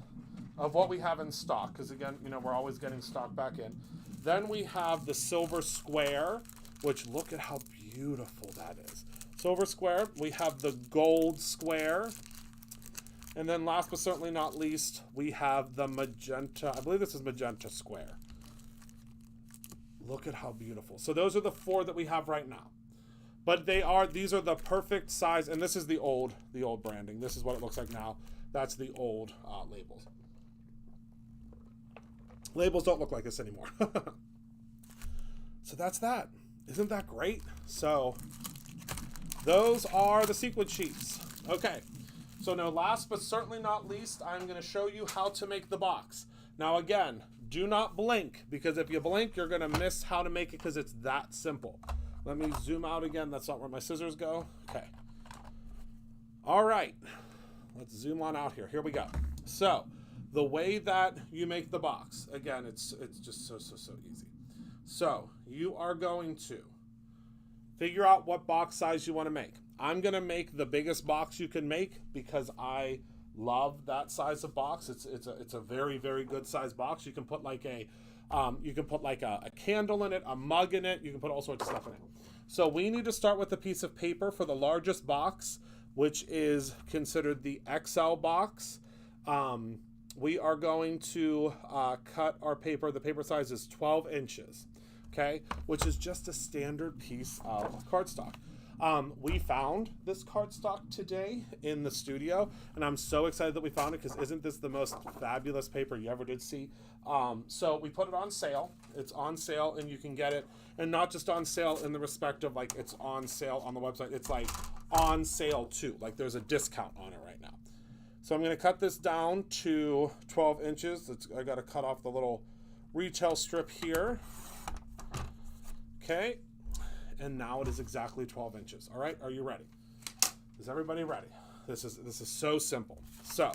Speaker 1: of what we have in stock, because again, you know, we're always getting stock back in. Then we have the silver square, which look at how beautiful that is. Silver square. We have the gold square. And then last but certainly not least, we have the magenta. I believe this is magenta square. Look at how beautiful. So those are the 4 that we have right now. But these are the perfect size, and this is the old branding. This is what it looks like now. That's the old labels. Labels don't look like this anymore. So that's that. Isn't that great? So those are the sequin sheets. Okay. So now last but certainly not least, I'm going to show you how to make the box. Now again, do not blink, because if you blink, you're going to miss how to make it, because it's that simple. Let me zoom out again. That's not where my scissors go. Okay. All right. Let's zoom on out here. Here we go. So the way that you make the box, again, it's just so easy. So you are going to figure out what box size you want to make. I'm going to make the biggest box you can make because I love that size of box. It's a very, very good size box. You can put like a candle in it, a mug in it. You can put all sorts of stuff in it. So we need to start with a piece of paper for the largest box, which is considered the XL box. We are going to cut our paper. The paper size is 12 inches, okay, which is just a standard piece of cardstock. We found this cardstock today in the studio, and I'm so excited that we found it, because isn't this the most fabulous paper you ever did see? So we put it on sale. It's on sale, and you can get it, and not just on sale in the respect of like it's on sale on the website. It's like on sale too. Like there's a discount on it right now. So I'm going to cut this down to 12 inches. I got to cut off the little retail strip here. Okay. And now it is exactly 12 inches. All right, are you ready? Is everybody ready? This is so simple. So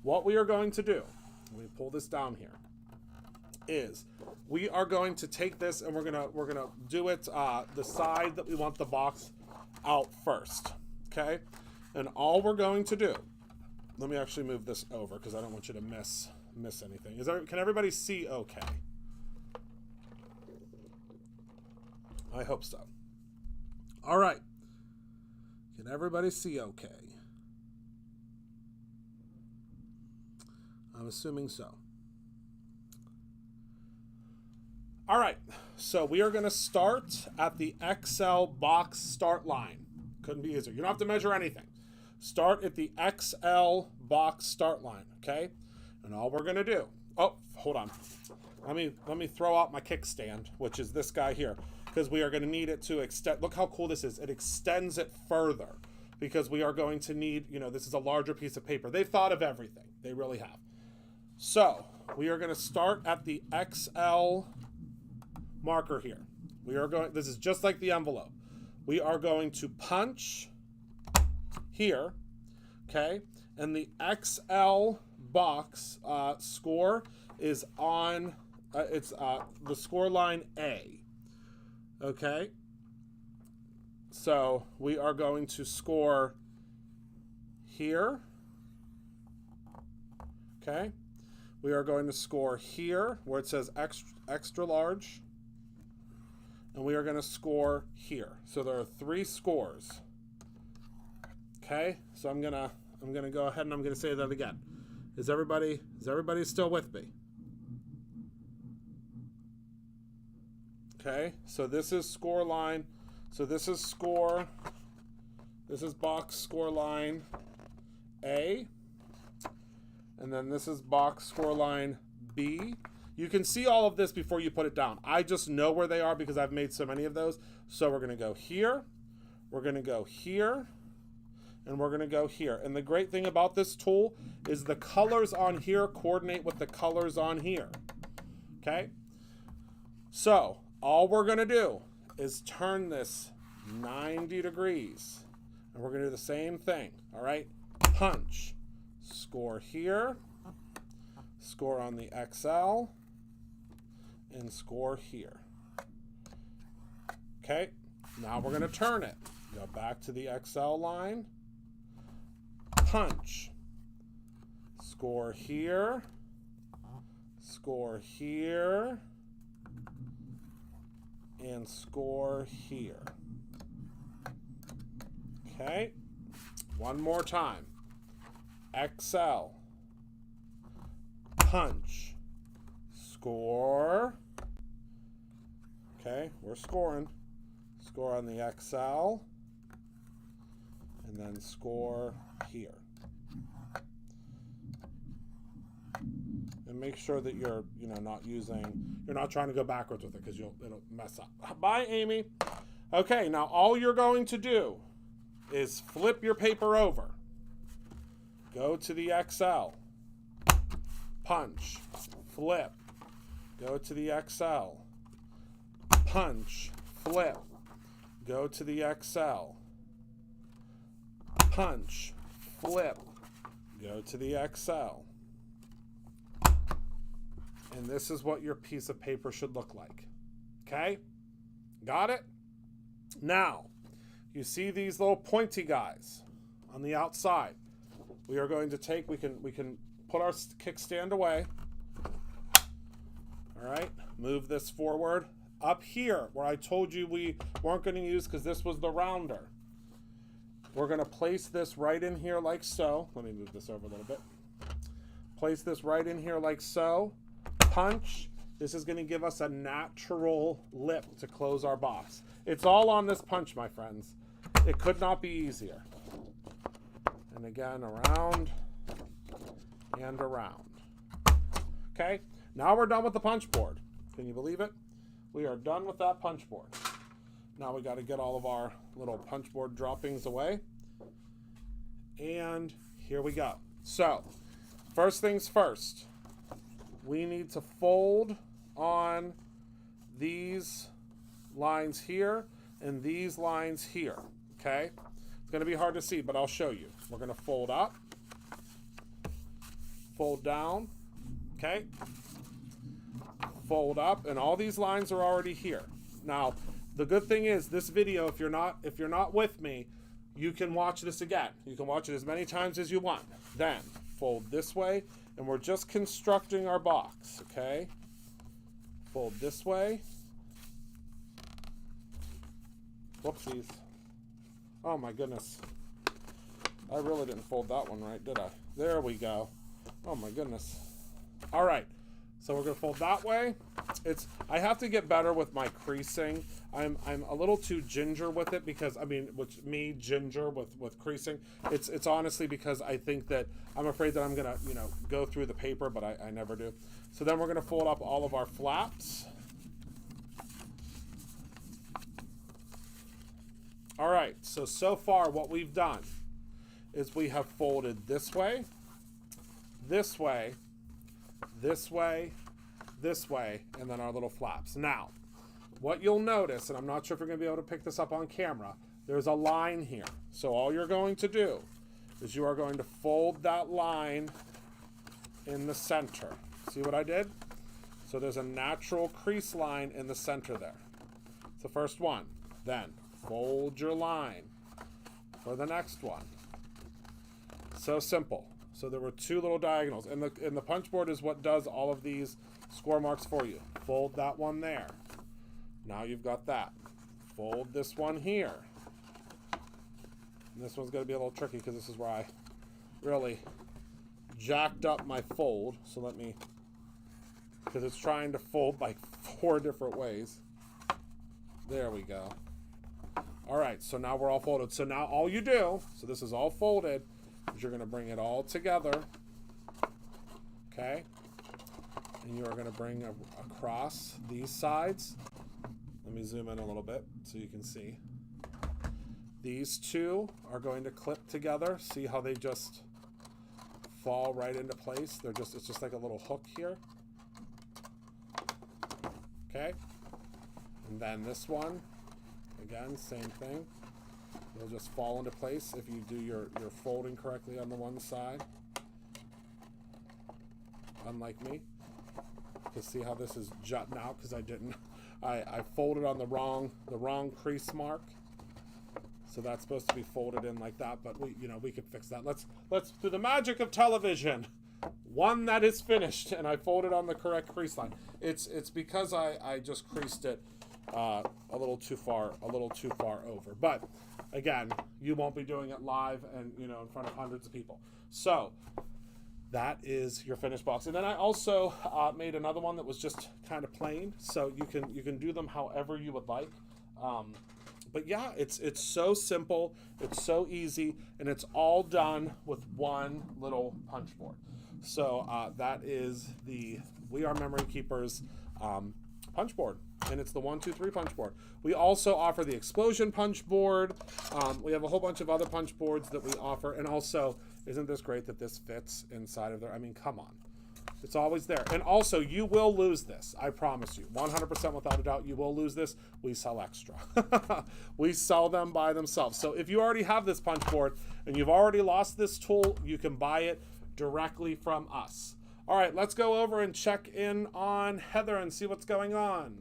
Speaker 1: what we are going to do, let me pull this down here, is we are going to take this and we're gonna do it the side that we want the box out first. Okay, and all we're going to do, let me actually move this over because I don't want you to miss anything. Can everybody see okay? I hope so. All right. Can everybody see okay? I'm assuming so. All right. So we are going to start at the XL box start line. Couldn't be easier. You don't have to measure anything. Start at the XL box start line, okay? And all we're going to do... Oh, hold on. Let me throw out my kickstand, which is this guy here, because we are going to need it to extend. Look how cool this is. It extends it further because we are going to need, this is a larger piece of paper. They've thought of everything. They really have. So we are going to start at the XL marker here. This is just like the envelope. We are going to punch here, okay? And the XL box score is on, it's the score line A. Okay, so we are going to score here. Okay, we are going to score here where it says extra large, and we are going to score here. So there are 3 scores. Okay, so I'm gonna go ahead and I'm gonna say that again. Is everybody still with me? Okay, so this is score line. So this is score. This is box score line A. And then this is box score line B. You can see all of this before you put it down. I just know where they are because I've made so many of those. So we're going to go here. We're going to go here. And we're going to go here. And the great thing about this tool is the colors on here coordinate with the colors on here. Okay? So all we're going to do is turn this 90 degrees. And we're going to do the same thing. All right? Punch. Score here. Score on the XL. And score here. Okay? Now we're going to turn it. Go back to the XL line. Punch. Score here. Score here. and score here. Okay, one more time. XL, punch, score. Okay, we're scoring. Score on the XL, and then score here. And make sure that you're, you're not trying to go backwards with it because it'll mess up. Bye, Amy. Okay, now all you're going to do is flip your paper over. Go to the XL. Punch. Flip. Go to the XL. Punch. Flip. Go to the XL. Punch. Flip. Go to the XL. And this is what your piece of paper should look like. Okay? Got it? Now, you see these little pointy guys on the outside. We are going to take, we can put our kickstand away. All right, move this forward. Up here, where I told you we weren't going to use because this was the rounder. We're going to place this right in here like so. Let me move this over a little bit. Place this right in here like so. Punch. This is going to give us a natural lip to close our box. It's all on this punch, my friends. It could not be easier. And again, around and around. Okay, now we're done with the punch board. Can you believe it? We are done with that punch board. Now we got to get all of our little punch board droppings away. And here we go. So, first things first. We need to fold on these lines here and these lines here. Okay? It's going to be hard to see, but I'll show you. We're going to fold up, fold down, okay? Fold up, and all these lines are already here. Now, the good thing is this video, if you're not with me, you can watch this again. You can watch it as many times as you want. Then fold this way, and we're just constructing our box, okay? Fold this way. Whoopsies. Oh my goodness. I really didn't fold that one right, did I? There we go. Oh my goodness. All right. So we're going to fold that way. I have to get better with my creasing. I'm a little too ginger with it because, ginger with creasing. It's honestly because I think that I'm afraid that I'm going to, go through the paper, but I never do. So then we're going to fold up all of our flaps. All right, so far what we've done is we have folded this way, this way, this way, this way, and then our little flaps. Now, what you'll notice, and I'm not sure if you're going to be able to pick this up on camera, there's a line here. So all you're going to do is you are going to fold that line in the center. See what I did? So there's a natural crease line in the center there. It's the first one. Then fold your line for the next one. So simple. So there were two little diagonals. And the punch board is what does all of these score marks for you. Fold that one there. Now you've got that. Fold this one here. And this one's going to be a little tricky because this is where I really jacked up my fold. So let me, because it's trying to fold like 4 different ways. There we go. All right, so now we're all folded. So now all you do, so this is all folded, is you're going to bring it all together, okay? And you are going to bring across these sides. Let me zoom in a little bit so you can see. These two are going to clip together. See how they just fall right into place? It's just like a little hook here. Okay? And then this one, again, same thing. It'll just fall into place if you do your folding correctly on the one side. Unlike me. You see how this is jutting out because I folded on the wrong crease mark. So that's supposed to be folded in like that, but we could fix that. Let's through the magic of television, one that is finished and I folded on the correct crease line. It's because I just creased it a little too far over. But again, you won't be doing it live and in front of hundreds of people. So that is your finished box. And then I also made another one that was just kind of plain, so you can do them however you would like. But yeah, it's so simple, it's so easy, and it's all done with one little punch board. So that is the We Are Memory Keepers punch board, and it's the 1, 2, 3 punch board. We also offer the explosion punch board. We have a whole bunch of other punch boards that we offer, and also, isn't this great that this fits inside of there? I mean, come on. It's always there. And also, you will lose this. I promise you. 100% without a doubt, you will lose this. We sell extra. We sell them by themselves. So if you already have this punch board and you've already lost this tool, you can buy it directly from us. All right, let's go over and check in on Heather and see what's going on.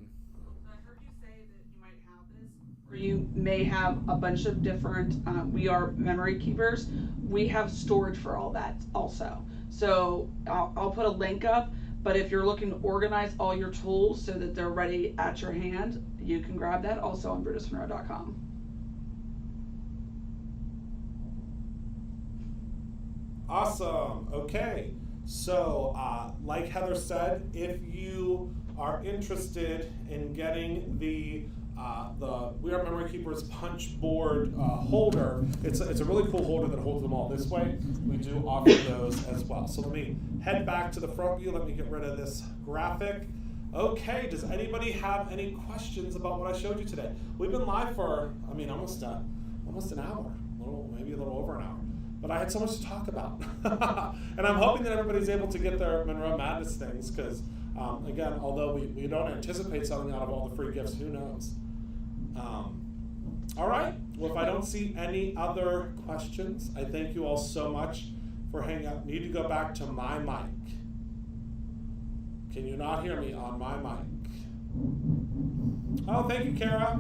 Speaker 2: I heard you say that you might have this, or you may have a bunch of different We Are Memory Keepers. We have storage for all that also. So I'll put a link up, but if you're looking to organize all your tools so that they're ready at your hand, you can grab that also on brutusmonroe.com.
Speaker 1: Awesome. Okay. So, like Heather said, if you are interested in getting the We Are Memory Keepers punch board holder, it's a really cool holder that holds them all this way. We do offer those as well. So let me head back to the front view. Let me get rid of this graphic. Okay, does anybody have any questions about what I showed you today? We've been live for, almost an hour, maybe a little over an hour. But I had so much to talk about. And I'm hoping that everybody's able to get their Monroe Madness things because, again, although we don't anticipate selling out of all the free gifts, who knows? All right. Well, if I don't see any other questions, I thank you all so much for hanging out. Need to go back to my mic. Can you not hear me on my mic? Oh, thank you, Kara.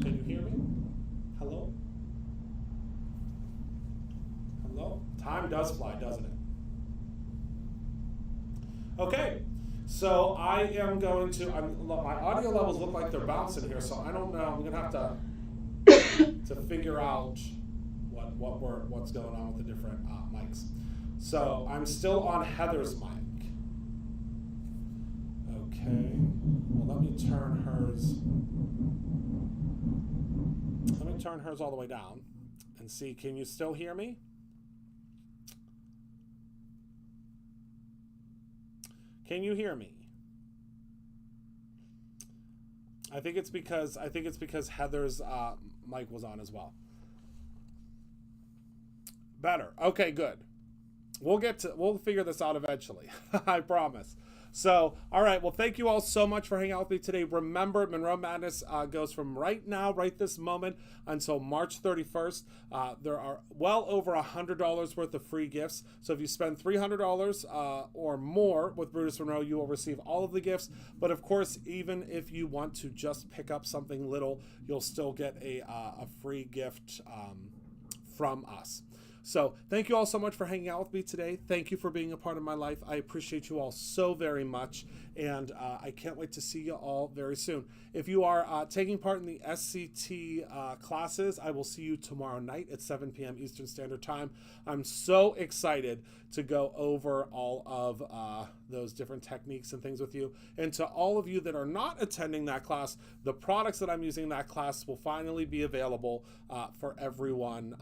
Speaker 1: Can you hear me? Hello? Hello? Time does fly, doesn't it? Okay, so I am going to, my audio levels look like they're bouncing here, so I don't know. I'm going to have to figure out what's going on with the different mics. So I'm still on Heather's mic. Okay, well let me turn hers all the way down and see, can you still hear me? Can you hear me? I think it's because Heather's mic was on as well. Better. Okay, good. We'll figure this out eventually. I promise. So, all right. Well, thank you all so much for hanging out with me today. Remember, Monroe Madness goes from right now, right this moment, until March 31st. There are well over $100 worth of free gifts. So if you spend $300 or more with Brutus Monroe, you will receive all of the gifts. But of course, even if you want to just pick up something little, you'll still get a free gift from us. So thank you all so much for hanging out with me today. Thank you for being a part of my life. I appreciate you all so very much, and I can't wait to see you all very soon. If you are taking part in the SCT classes, I will see you tomorrow night at 7 p.m. Eastern Standard Time. I'm so excited to go over all of those different techniques and things with you. And to all of you that are not attending that class, the products that I'm using in that class will finally be available for everyone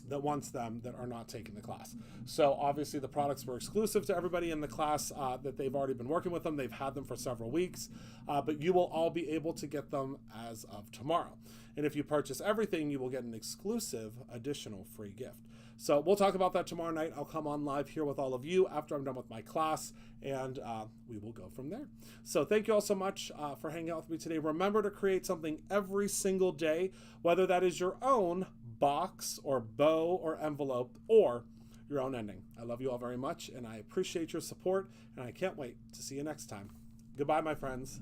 Speaker 1: that wants them that are not taking the class. So obviously the products were exclusive to everybody in the class that they've already been working with them. They've had them for several weeks, but you will all be able to get them as of tomorrow. And if you purchase everything, you will get an exclusive additional free gift. So we'll talk about that tomorrow night. I'll come on live here with all of you after I'm done with my class, and we will go from there. So thank you all so much for hanging out with me today. Remember to create something every single day, whether that is your own box or bow or envelope or your own ending. I love you all very much, and I appreciate your support, and I can't wait to see you next time. Goodbye, my friends.